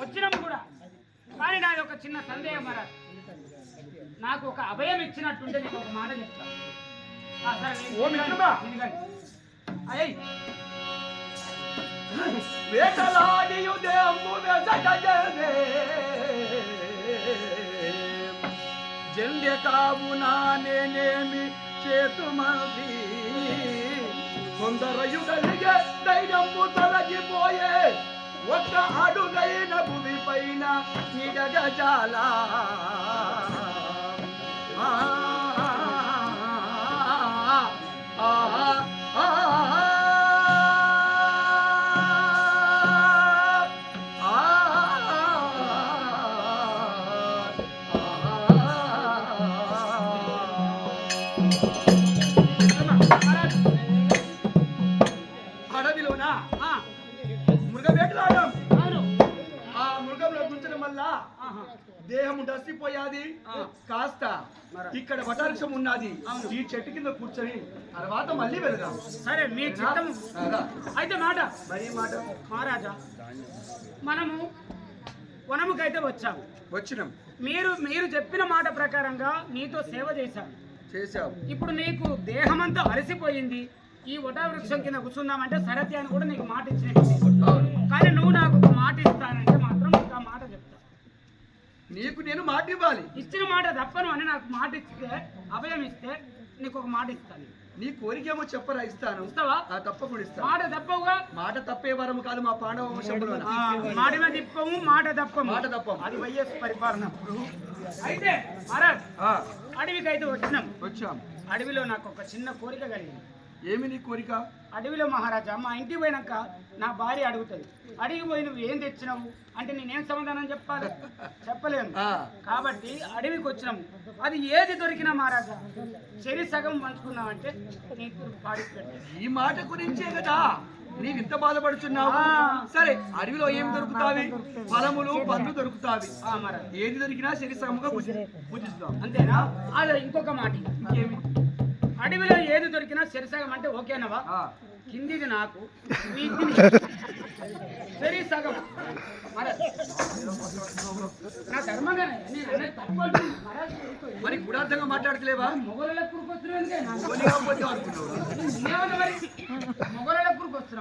వచ్చినాం కూడా కానీ నాది ఒక చిన్న సందేహం మరి నాకు ఒక అభయం ఇచ్చినట్టుంటే నేను ఒక మాట చెప్తాను జల్య కావునా నేనేమి చేతుమది కొందరయుగలిగే ధైర్యము తొలగిపోయే ఒక్క అడుగైన భూమి పైన నిడగజాల అడవిలోనా మృగవేటలాడం ఆ మృగంలో గుంచడం వల్ల దేహం డసిపోయాది కాస్త ఇక్కడ వటవృక్షం ఉన్నది ఈ చెట్టు కింద కూర్చొని తర్వాత మళ్ళీ వెళ్దాం. సరే మీ చిత్తం అయితే మాట మరి మాట మహారాజా మనము వనముకైతే వచ్చినాం మీరు చెప్పిన మాట ప్రకారంగా నీతో సేవ చేశావు. ఇప్పుడు నీకు దేహమంతా అలసిపోయింది. ఈ వటవృక్షం కింద కూర్చుందామంటే సరతి అని కూడా నీకు మాట ఇచ్చినట్టు కానీ నువ్వు నాకు ఒక మాట ఇస్తానంటే మాత్రం నీకు ఆ మాట చెప్తా. నీకు నేను మాట ఇవ్వాలి. ఇచ్చిన మాట తప్పను అని నాకు మాట ఇస్తే అభయం ఇస్తే నీకు ఒక మాట ఇస్తాను. నీ కోరికేమో చెప్పరా ఇస్తాను. ఇస్తావా? తప్పకుండా ఇస్తాను. మాట తప్పవుగా? మాట తప్పే వరము కాదు మా పాండవ వంశంలో. మాటమే తిప్పము మాట తప్పము అది వైఎస్ పరిపాలన. అయితే మహారాజ్ అడవికైతే వచ్చాం. అడవిలో నాకు ఒక చిన్న కోరిక కలిగింది. ఏమి నీ కోరిక? అడవిలో మహారాజా మా ఇంటికి పోయినాక నా భార్య అడుగుతుంది, అడిగి పోయి నువ్వు ఏం తెచ్చినావు అంటే నేనేం సమాధానం చెప్పాలి? చెప్పలేను. కాబట్టి అడవికి వచ్చినాము. అది ఏది దొరికినా మహారాజా చెరి సగం పంచుకున్నామంటే నీకు పాడిపెట్టాను. ఈ మాట గురించే కదా నీకు ఇంత బాధపడుతున్నావు. సరే అడవిలో ఏం దొరుకుతావి? ఫలములు పండ్లు దొరుకుతావి. ఏది దొరికినా చెరి సగముగా పూజిస్తాం. అంతేనా? అదే ఇంకొక మాట, ఇంకేమి అడవిలో ఏది దొరికినా చెరిసగం అంటే ఓకేనవా? కిందిది నాకు, చెరి సగం నా ధర్మంగానే. మరి గుడార్థంగా మాట్లాడలేవా? మొగల కూరుకొస్తున్నావు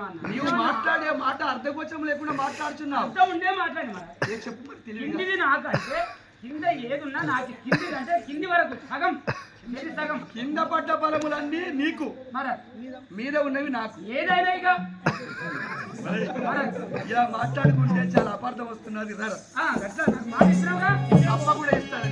అన్న. నీవు మాట్లాడే మాట అర్ధగోచరం లేకుండా మాట్లాడుతున్నావు. అర్థం ఉండే మాట్లాడి మరి చెప్పు. మరి కిందిది నాకు అంటే కింద ఏదున్నా నాకు కిందిది అంటే కింది వరకు సగం సగం. కింద పడ్డ ఫలములన్నీ నీకు, మీద ఉన్నవి నాకు. ఏదైనా ఇక ఇలా మాట్లాడుకుంటే చాలా అపార్థం వస్తున్నది. మాట ఇస్తున్నావుగా అప్ప కూడా ఇస్తాను.